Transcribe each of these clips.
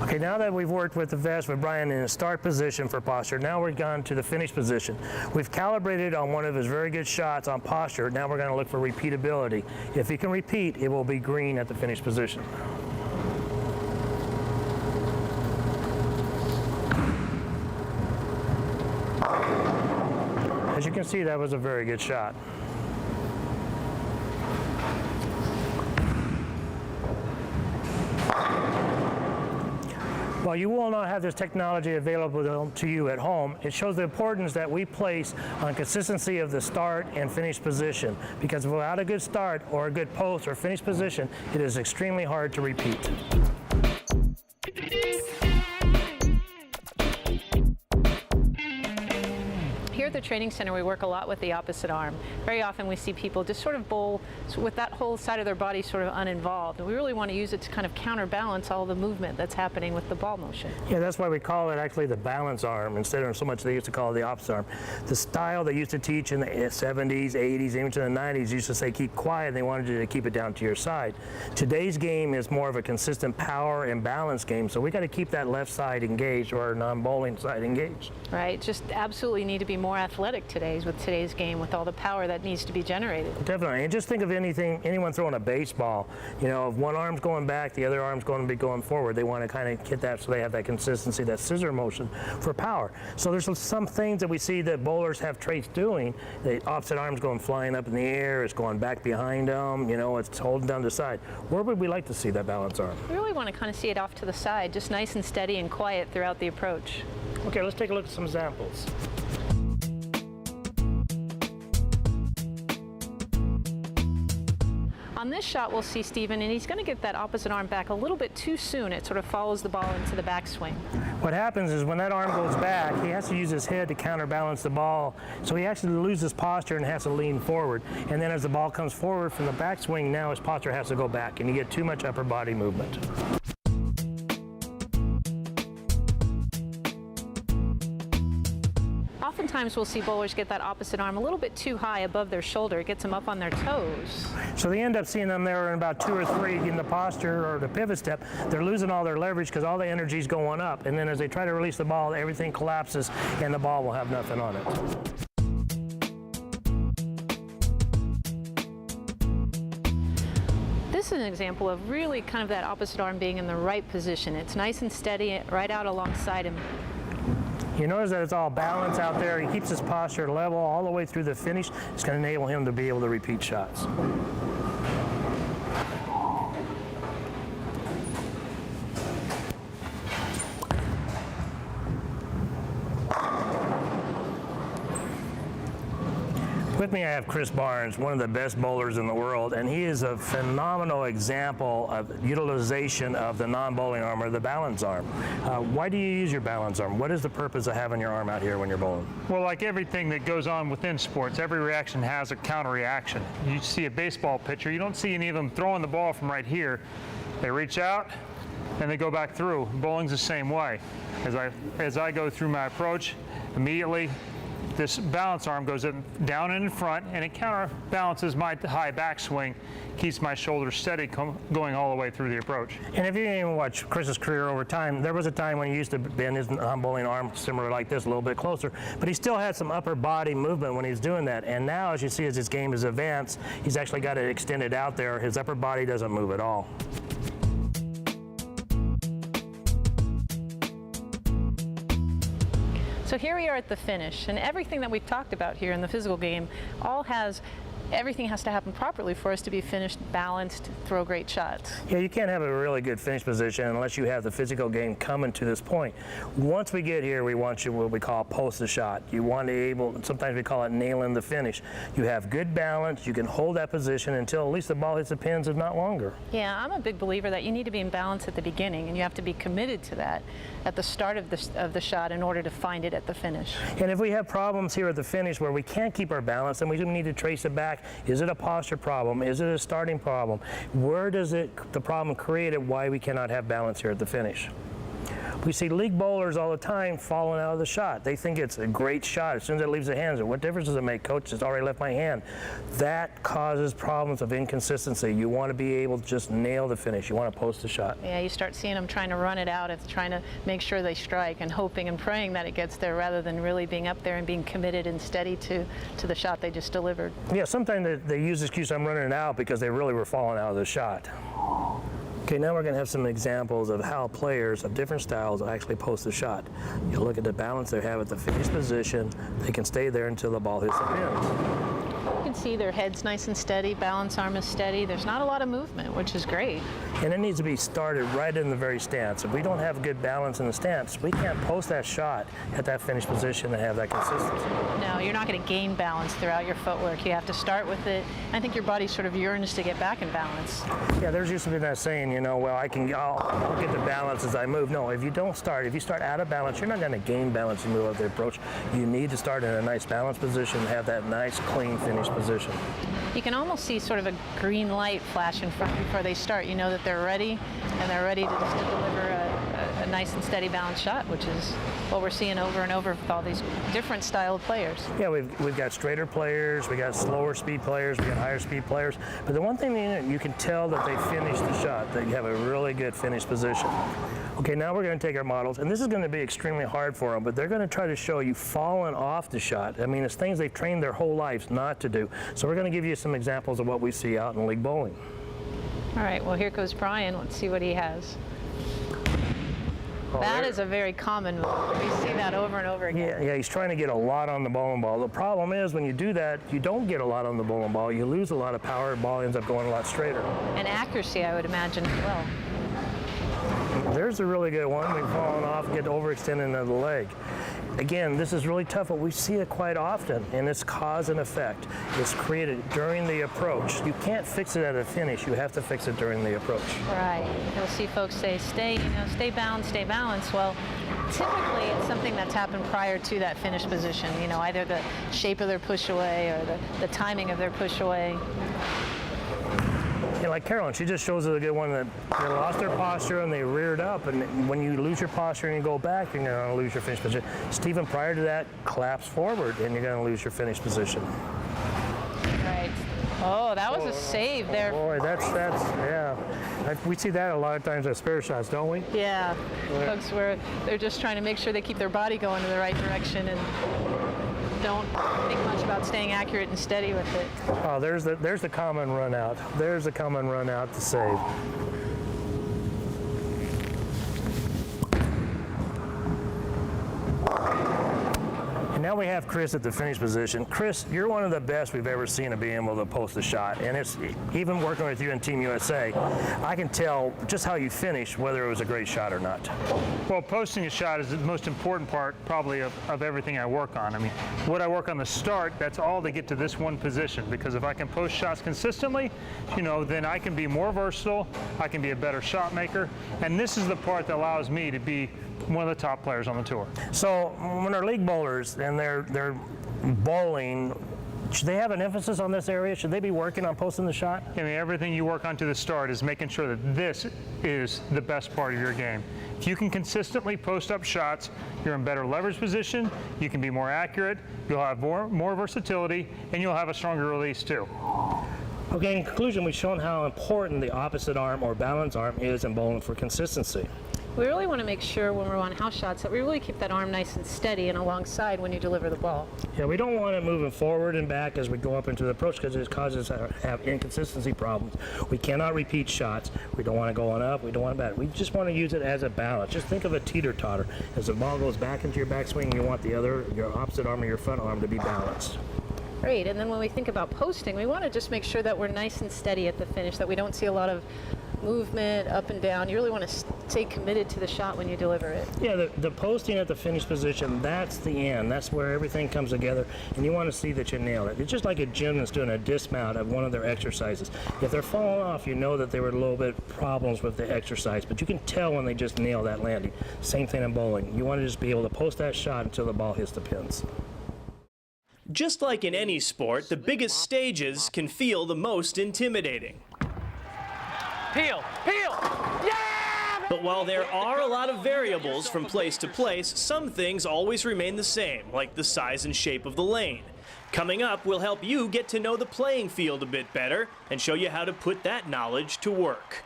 Okay, now that we've worked with the vest with Brian in a start position for posture, now we've gone to the finish position. We've calibrated on one of his very good shots on posture. Now we're going to look for repeatability. If he can repeat, it will be green at the finish position. As you can see, that was a very good shot. While you will not have this technology available to you at home, it shows the importance that we place on consistency of the start and finish position. Because without a good start or a good post or finish position, it is extremely hard to repeat. Here at the training center, we work a lot with the opposite arm. Very often we see people just sort of bowl with that whole side of their body sort of uninvolved. And we really want to use it to kind of counterbalance all the movement that's happening with the ball motion. Yeah, that's why we call it actually the balance arm instead of so much they used to call it the opposite arm. The style they used to teach in the 70s, 80s, even to the 90s used to say keep quiet, and they wanted you to keep it down to your side. Today's game is more of a consistent power and balance game, so we got to keep that left side engaged or non-bowling side engaged. Right, just absolutely need to be more athletic with today's game with all the power that needs to be generated. Definitely, and just think of anyone throwing a baseball. You know, if one arm's going back, the other arm's going to be going forward. They want to kind of get that so they have that consistency, that scissor motion for power. So there's some things that we see that bowlers have traits doing. The opposite arm's going flying up in the air, it's going back behind them, you know, it's holding down the side. Where would we like to see that balance arm? We really want to kind of see it off to the side, just nice and steady and quiet throughout the approach. Okay, let's take a look at some examples. On this shot, we'll see Steven, and he's going to get that opposite arm back a little bit too soon. It sort of follows the ball into the backswing. What happens is when that arm goes back, he has to use his head to counterbalance the ball. So he actually loses posture and has to lean forward. And then as the ball comes forward from the backswing, now his posture has to go back, and you get too much upper body movement. Oftentimes we'll see bowlers get that opposite arm a little bit too high above their shoulder. It gets them up on their toes. So they end up seeing them there in about 2 or 3 in the posture or the pivot step. They're losing all their leverage because all the energy is going up. And then as they try to release the ball, everything collapses and the ball will have nothing on it. This is an example of really kind of that opposite arm being in the right position. It's nice and steady right out alongside him. You notice that it's all balanced out there. He keeps his posture level all the way through the finish. It's going to enable him to be able to repeat shots. With me I have Chris Barnes, one of the best bowlers in the world, and he is a phenomenal example of utilization of the non-bowling arm or the balance arm. Why do you use your balance arm? What is the purpose of having your arm out here when you're bowling? Well, like everything that goes on within sports, every reaction has a counter reaction. You see a baseball pitcher, you don't see any of them throwing the ball from right here. They reach out and they go back through. Bowling's the same way. As I go through my approach, immediately this balance arm goes down and in front, and it counterbalances my high backswing, keeps my shoulders steady going all the way through the approach. And if you didn't even watch Chris's career over time, there was a time when he used to bend his non-bowling arm similar like this, a little bit closer, but he still had some upper body movement when he's doing that. And now, as you see, as his game is advanced, he's actually got it extended out there. His upper body doesn't move at all. So here we are at the finish, and everything that we've talked about here in the physical game everything has to happen properly for us to be finished, balanced, throw great shots. Yeah, you can't have a really good finish position unless you have the physical game coming to this point. Once we get here, we want you what we call post the shot. You want to be able, sometimes we call it nailing the finish. You have good balance, you can hold that position until at least the ball hits the pins, if not longer. Yeah, I'm a big believer that you need to be in balance at the beginning, and you have to be committed to that at the start of the shot in order to find it at the finish. And if we have problems here at the finish where we can't keep our balance, then we need to trace it back. Is it a posture problem? Is it a starting problem? Where does the problem created why we cannot have balance here at the finish? We see league bowlers all the time falling out of the shot. They think it's a great shot. As soon as it leaves their hands, what difference does it make, coach? It's already left my hand. That causes problems of inconsistency. You want to be able to just nail the finish. You want to post the shot. Yeah, you start seeing them trying to run it out, trying to make sure they strike and hoping and praying that it gets there rather than really being up there and being committed and steady to the shot they just delivered. Yeah, sometimes they use the excuse I'm running it out because they really were falling out of the shot. Okay, now we're going to have some examples of how players of different styles actually post the shot. You look at the balance they have at the finish position. They can stay there until the ball hits the pins. You can see their head's nice and steady, balance arm is steady. There's not a lot of movement, which is great. And it needs to be started right in the very stance. If we don't have good balance in the stance, we can't post that shot at that finish position and have that consistency. No, you're not going to gain balance throughout your footwork. You have to start with it. I think your body sort of yearns to get back in balance. Yeah, there's used to be that saying, you know, well, I'll get the balance as I move. No, if you start out of balance, you're not going to gain balance and move up the approach. You need to start in a nice balanced position and have that nice, clean finish position. You can almost see sort of a green light flash in front before they start. You know that they're ready, and they're ready to just deliver a nice and steady balanced shot, which is what we're seeing over and over with all these different style players. Yeah, we've got straighter players, we got slower speed players, we got higher speed players. But the one thing you can tell that they finish the shot, that you have a really good finish position. Okay, now we're going to take our models, and this is going to be extremely hard for them, but they're going to try to show you falling off the shot. I mean, it's things they've trained their whole lives not to do. So we're going to give you some examples of what we see out in league bowling. All right, well, here goes Brian. Let's see what he has. Oh, that is a very common move. We see that over and over again. Yeah, he's trying to get a lot on the bowling ball. The problem is when you do that, you don't get a lot on the bowling ball. You lose a lot of power, the ball ends up going a lot straighter. And accuracy, I would imagine, as well. There's a really good one. We've fallen off, get overextended into the leg. Again, this is really tough, but we see it quite often, and it's cause and effect. It's created during the approach. You can't fix it at a finish. You have to fix it during the approach. Right. You'll see folks say, stay balanced, stay balanced. Well, typically it's something that's happened prior to that finish position. You know, either the shape of their push away or the timing of their push away. Yeah, like Carolyn, she just shows us a good one that they lost their posture and they reared up, and when you lose your posture and you go back, you're going to lose your finish position. Stephen, prior to that, collapse forward and you're going to lose your finish position. Right. Oh, that was a save there. Boy, that's yeah. We see that a lot of times at spare shots, don't we? Yeah. Folks where they're just trying to make sure they keep their body going in the right direction and don't think much about staying accurate and steady with it. Oh, there's the common run out. There's the common run out to save. And now we have Chris at the finish position. Chris, you're one of the best we've ever seen of being able to post a shot. And it's even working with you in Team USA, I can tell just how you finish whether it was a great shot or not. Well, posting a shot is the most important part probably of everything I work on. I mean, what I work on the start, that's all to get to this one position, because if I can post shots consistently, you know, then I can be more versatile, I can be a better shot maker, and this is the part that allows me to be one of the top players on the tour. So when our league bowlers and they're bowling, should they have an emphasis on this area? Should they be working on posting the shot? I mean, everything you work on to the start is making sure that this is the best part of your game. If you can consistently post up shots, you're in better leverage position, you can be more accurate, you'll have more versatility, and you'll have a stronger release too. Okay, in conclusion, we've shown how important the opposite arm or balance arm is in bowling for consistency. We really want to make sure when we're on house shots that we really keep that arm nice and steady and alongside when you deliver the ball. Yeah, we don't want it moving forward and back as we go up into the approach because it causes us to have inconsistency problems. We cannot repeat shots. We don't want it going up. We don't want it back. We just want to use it as a balance. Just think of a teeter-totter. As the ball goes back into your backswing, you want your opposite arm or your front arm to be balanced. Great, and then when we think about posting, we want to just make sure that we're nice and steady at the finish, that we don't see a lot of movement up and down. You really want to stay committed to the shot when you deliver it. Yeah, the posting at the finish position, that's the end. That's where everything comes together, and you want to see that you nail it. It's just like a gymnast doing a dismount of one of their exercises. If they're falling off, you know that there were a little bit problems with the exercise, but you can tell when they just nail that landing. Same thing in bowling. You want to just be able to post that shot until the ball hits the pins. Just like in any sport, the biggest stages can feel the most intimidating. Peel, peel, yeah, But while there are a lot of variables from place to place, some things always remain the same, like the size and shape of the lane. Coming up, we'll help you get to know the playing field a bit better and show you how to put that knowledge to work.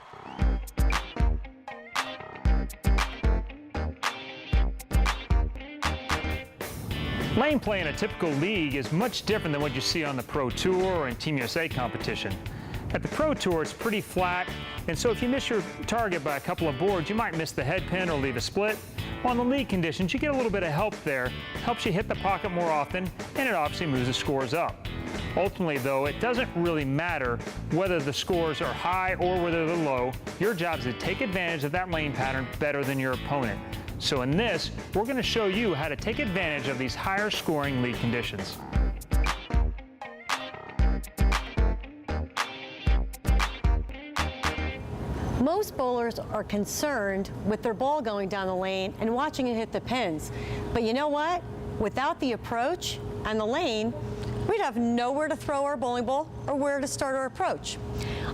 Lane play in a typical league is much different than what you see on the Pro Tour or in Team USA competition. At the Pro Tour, it's pretty flat, and so if you miss your target by a couple of boards, you might miss the head pin or leave a split. While in the league conditions, you get a little bit of help there, helps you hit the pocket more often, and it obviously moves the scores up. Ultimately, though, it doesn't really matter whether the scores are high or whether they're low. Your job is to take advantage of that lane pattern better than your opponent. So in this, we're going to show you how to take advantage of these higher scoring league conditions. Most bowlers are concerned with their ball going down the lane and watching it hit the pins. But you know what? Without the approach and the lane, we'd have nowhere to throw our bowling ball or where to start our approach.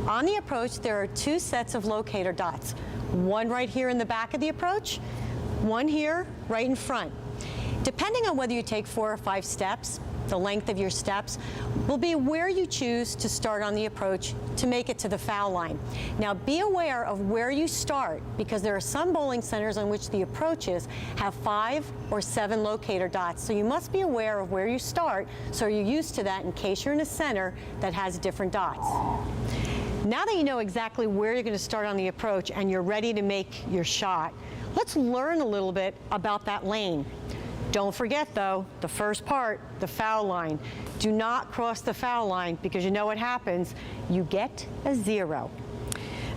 On the approach, there are two sets of locator dots. One right here in the back of the approach, one here right in front. Depending on whether you take 4 or 5 steps, the length of your steps will be where you choose to start on the approach to make it to the foul line. Now be aware of where you start, because there are some bowling centers on which the approaches have 5 or 7 locator dots. So you must be aware of where you start so you're used to that in case you're in a center that has different dots. Now that you know exactly where you're going to start on the approach and you're ready to make your shot, let's learn a little bit about that lane. Don't forget, though, the first part, the foul line. Do not cross the foul line, because you know what happens. You get a 0.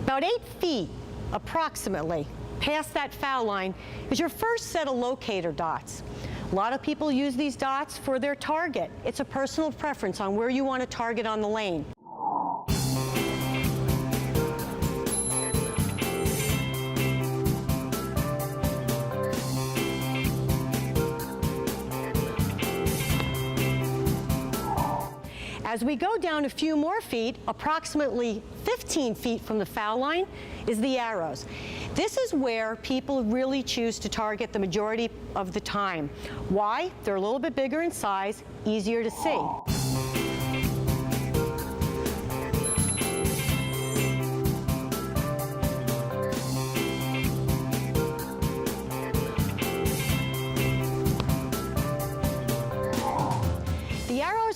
About 8 feet, approximately, past that foul line is your first set of locator dots. A lot of people use these dots for their target. It's a personal preference on where you want to target on the lane. As we go down a few more feet, approximately 15 feet from the foul line, is the arrows. This is where people really choose to target the majority of the time. Why? They're a little bit bigger in size, easier to see.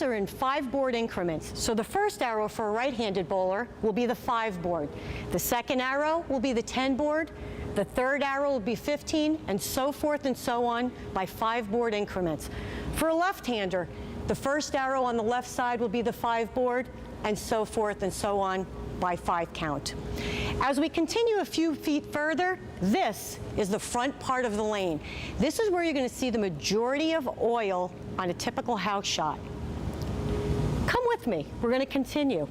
Are in 5-board increments. So the first arrow for a right-handed bowler will be the 5-board. The second arrow will be the 10-board. The third arrow will be 15, and so forth and so on by 5-board increments. For a left-hander, the first arrow on the left side will be the 5-board, and so forth and so on by 5 count. As we continue a few feet further, this is the front part of the lane. This is where you're going to see the majority of oil on a typical house shot. Come with me, we're going to continue.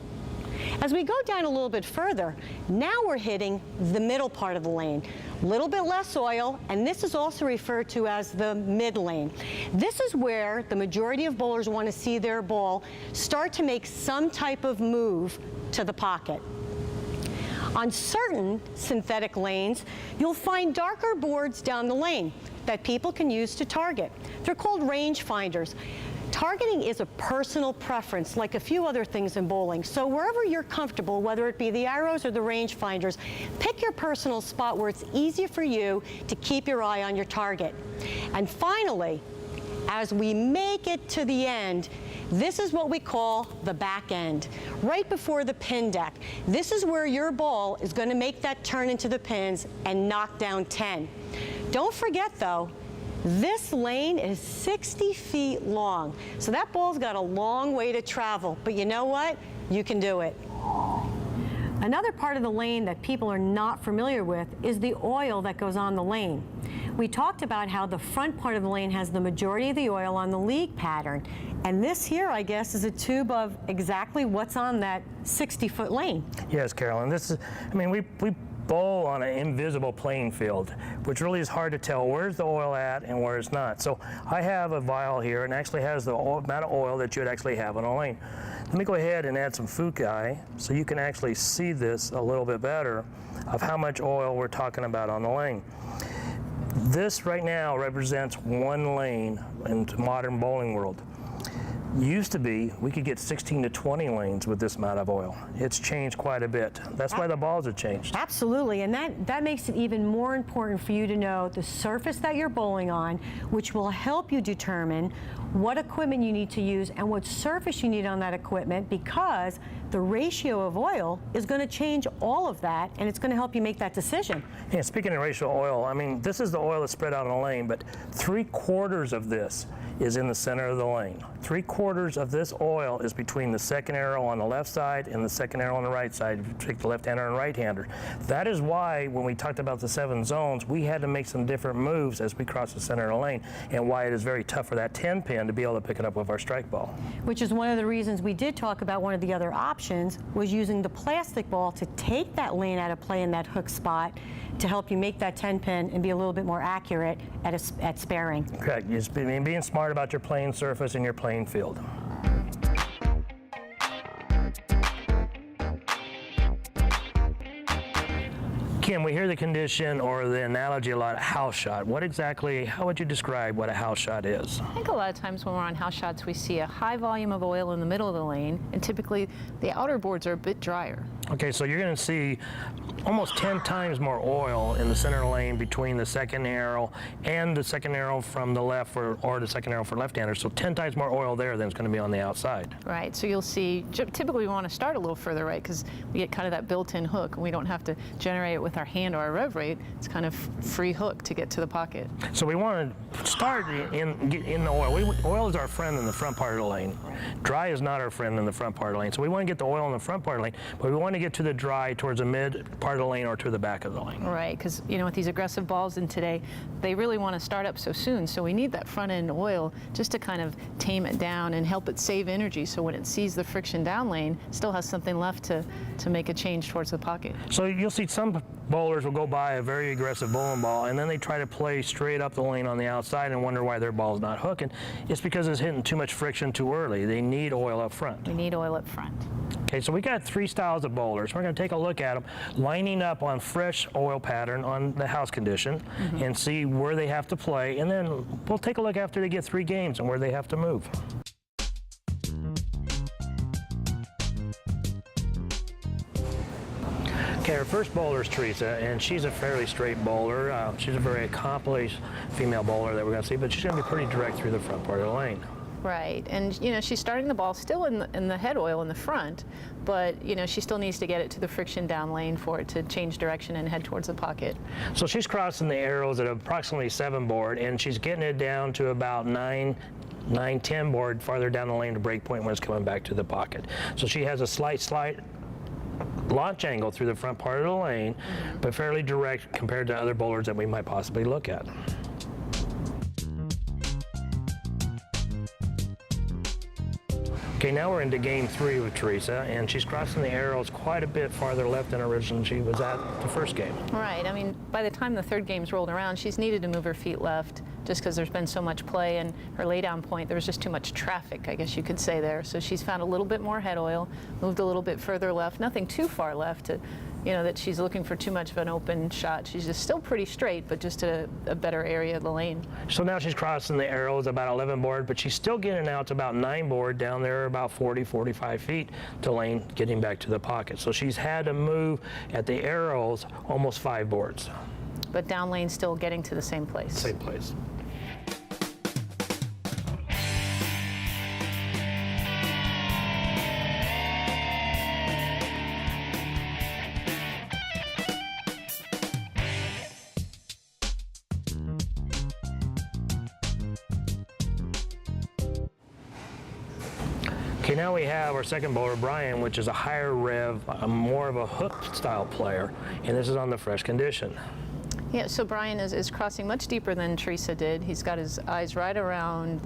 As we go down a little bit further, now we're hitting the middle part of the lane. A little bit less oil, and this is also referred to as the mid lane. This is where the majority of bowlers want to see their ball start to make some type of move to the pocket. On certain synthetic lanes, you'll find darker boards down the lane that people can use to target. They're called range finders. Targeting is a personal preference, like a few other things in bowling. So wherever you're comfortable, whether it be the arrows or the range finders, pick your personal spot where it's easy for you to keep your eye on your target. And finally, as we make it to the end, this is what we call the back end, right before the pin deck. This is where your ball is going to make that turn into the pins and knock down 10. Don't forget, though, this lane is 60 feet long, so that ball's got a long way to travel, but you know what? You can do it. Another part of the lane that people are not familiar with is the oil that goes on the lane. We talked about how the front part of the lane has the majority of the oil on the league pattern, and this here, I guess, is a tube of exactly what's on that 60-foot lane. Yes, Carolyn, this is, I mean, we bowl on an invisible playing field, which really is hard to tell where's the oil at and where it's not. So I have a vial here and actually has the amount of oil that you would actually have on a lane. Let me go ahead and add some foci so you can actually see this a little bit better of how much oil we're talking about on the lane. This right now represents one lane in the modern bowling world. Used to be, we could get 16 to 20 lanes with this amount of oil. It's changed quite a bit. That's why the balls have changed. Absolutely, and that makes it even more important for you to know the surface that you're bowling on, which will help you determine what equipment you need to use and what surface you need on that equipment, because the ratio of oil is going to change all of that, and it's going to help you make that decision. Yeah, speaking of ratio of oil, I mean, this is the oil that's spread out on a lane, but 3/4 of this is in the center of the lane. 3/4 of this oil is between the second arrow on the left side and the second arrow on the right side, if you take the left-hander and right-hander. That is why when we talked about the 7 zones, we had to make some different moves as we crossed the center of the lane, and why it is very tough for that 10 pin to be able to pick it up with our strike ball. Which is one of the reasons we did talk about one of the other options was using the plastic ball to take that lane out of play in that hook spot to help you make that 10 pin and be a little bit more accurate at sparing. Correct. Just being smart about your playing surface and your playing field. Kim, we hear the condition or the analogy a lot, house shot. How would you describe what a house shot is? I think a lot of times when we're on house shots, we see a high volume of oil in the middle of the lane, and typically the outer boards are a bit drier. Okay, so you're going to see almost 10 times more oil in the center lane between the second arrow and the second arrow from the left or the second arrow for left-handers. So 10 times more oil there than it's going to be on the outside. Right, so you'll see, typically we want to start a little further right because we get kind of that built-in hook and we don't have to generate it with our hand or our rev rate. It's kind of free hook to get to the pocket. So we want to start in the oil. Oil is our friend in the front part of the lane. Dry is not our friend in the front part of the lane. So we want to get the oil in the front part of the lane, but we want to get to the dry towards the mid part of the lane or to the back of the lane. Right, because with these aggressive balls in today, they really want to start up so soon. So we need that front end oil just to kind of tame it down and help it save energy. So when it sees the friction down lane, it still has something left to make a change towards the pocket. So you'll see some bowlers will go by a very aggressive bowling ball and then they try to play straight up the lane on the outside and wonder why their ball's not hooking. It's because it's hitting too much friction too early. They need oil up front. We need oil up front. Okay, so we got 3 styles of bowlers. We're going to take a look at them, lining up on fresh oil pattern on the house condition and see where they have to play, and then we'll take a look after they get 3 games and where they have to move. Okay, our first bowler is Teresa, and she's a fairly straight bowler. She's a very accomplished female bowler that we're going to see, but she's going to be pretty direct through the front part of the lane. Right, and she's starting the ball still in the head oil in the front, but she still needs to get it to the friction down lane for it to change direction and head towards the pocket. So she's crossing the arrows at approximately 7 board, and she's getting it down to about 9, 10 board farther down the lane to break point when it's coming back to the pocket. So she has a slight launch angle through the front part of the lane, but fairly direct compared to other bowlers that we might possibly look at. Okay, now we're into game 3 with Teresa, and she's crossing the arrows quite a bit farther left than originally she was at the first game. Right, I mean, by the time the third game's rolled around, she's needed to move her feet left just because there's been so much play, and her laydown point, there was just too much traffic, I guess you could say there. So she's found a little bit more head oil, moved a little bit further left, nothing too far left to, that she's looking for too much of an open shot. She's just still pretty straight, but just a better area of the lane. So now she's crossing the arrows about 11 board, but she's still getting out to about 9 board down there about 40, 45 feet to lane, getting back to the pocket. So she's had to move at the arrows almost 5 boards. But down lane still getting to the same place. Same place. Okay, now we have our second bowler, Brian, which is a higher rev, more of a hook style player, and this is on the fresh condition. Yeah, so Brian is crossing much deeper than Teresa did. He's got his eyes right around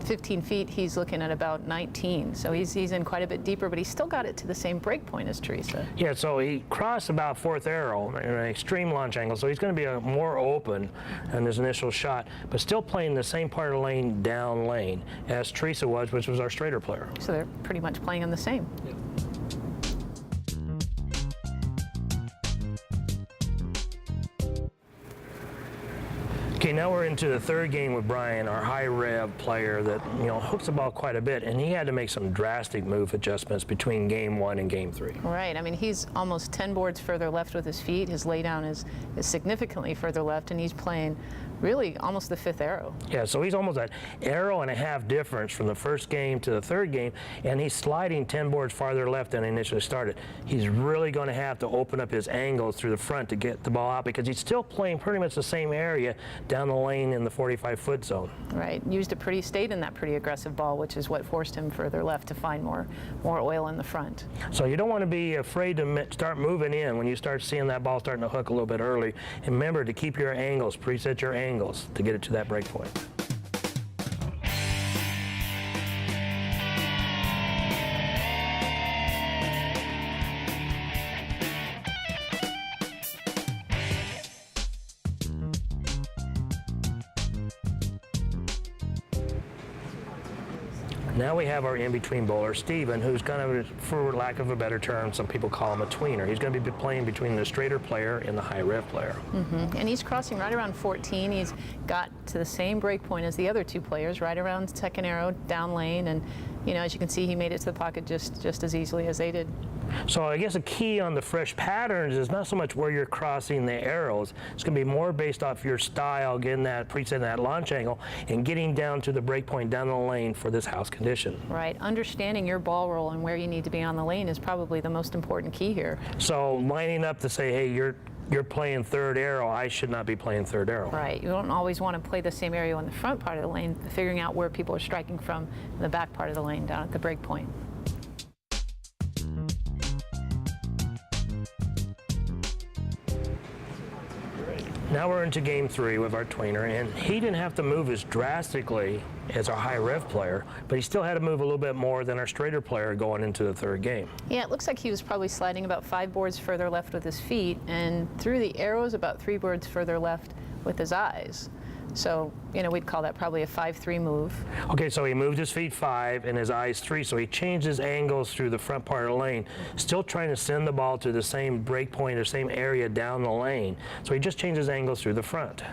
15 feet. He's looking at about 19. So he's in quite a bit deeper, but he's still got it to the same break point as Teresa. Yeah, so he crossed about fourth arrow in an extreme launch angle, so he's going to be more open in his initial shot, but still playing the same part of the lane down lane as Teresa was, which was our straighter player. So they're pretty much playing on the same. Yep. Okay, now we're into the third game with Brian, our high rev player that, hooks the ball quite a bit, and he had to make some drastic move adjustments between game 1 and game 3. Right. I mean, he's almost 10 boards further left with his feet. His laydown is significantly further left, and he's playing really almost the 5th arrow. Yeah, so he's almost an arrow and a half difference from the first game to the third game, and he's sliding 10 boards farther left than he initially started. He's really going to have to open up his angles through the front to get the ball out, because he's still playing pretty much the same area down the lane in the 45-foot zone. Right. Stayed in that pretty aggressive ball, which is what forced him further left to find more oil in the front. So you don't want to be afraid to start moving in when you start seeing that ball starting to hook a little bit early. And remember to keep your angles, preset your angles to get it to that break point. Now we have our in-between bowler, Steven, who's kind of, for lack of a better term, some people call him a tweener. He's going to be playing between the straighter player and the high rev player. Mm-hmm. And he's crossing right around 14. He's got to the same break point as the other two players, right around second arrow, down lane, and as you can see, he made it to the pocket just as easily as they did. So I guess a key on the fresh patterns is not so much where you're crossing the arrows. It's going to be more based off your style, getting that preset, that launch angle, and getting down to the break point down the lane for this house condition. Right. Understanding your ball roll and where you need to be on the lane is probably the most important key here. So lining up to say, hey, you're playing third arrow, I should not be playing third arrow. Right. You don't always want to play the same area on the front part of the lane, figuring out where people are striking from in the back part of the lane down at the break point. Now we're into game 3 with our tweener, and he didn't have to move as drastically as our high rev player, but he still had to move a little bit more than our straighter player going into the third game. Yeah, it looks like he was probably sliding about 5 boards further left with his feet, and through the arrows about 3 boards further left with his eyes. So, we'd call that probably a 5-3 move. Okay, so he moved his feet 5 and his eyes 3, so he changed his angles through the front part of the lane, still trying to send the ball to the same break point or same area down the lane. So he just changed his angles through the front.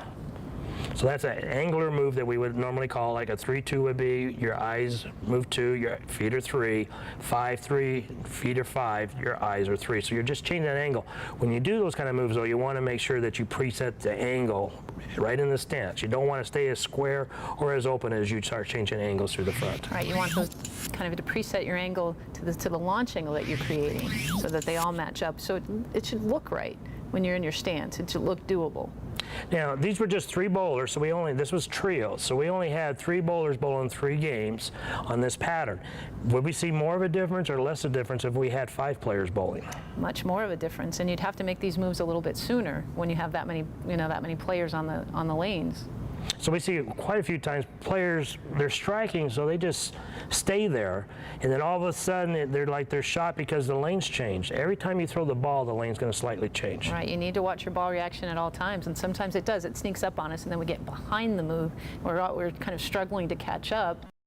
So that's an angular move that we would normally call like a 3-2 would be. Your eyes move 2, your feet are 3, 5-3, feet are 5, your eyes are 3. So you're just changing that angle. When you do those kind of moves, though, you want to make sure that you preset the angle right in the stance. You don't want to stay as square or as open as you start changing angles through the front. Right, you want those kind of to preset your angle to the launch angle that you're creating so that they all match up. So it should look right when you're in your stance. It should look doable. Now, these were just 3 bowlers, so this was trios, so we only had 3 bowlers bowling 3 games on this pattern. Would we see more of a difference or less of a difference if we had 5 players bowling? Much more of a difference, and you'd have to make these moves a little bit sooner when you have that many, that many players on the lanes. So we see quite a few times players, they're striking, so they just stay there, and then all of a sudden they're shot because the lane's changed. Every time you throw the ball, the lane's going to slightly change. Right, you need to watch your ball reaction at all times, and sometimes it does. It sneaks up on us, and then we get behind the move. We're kind of struggling to catch up.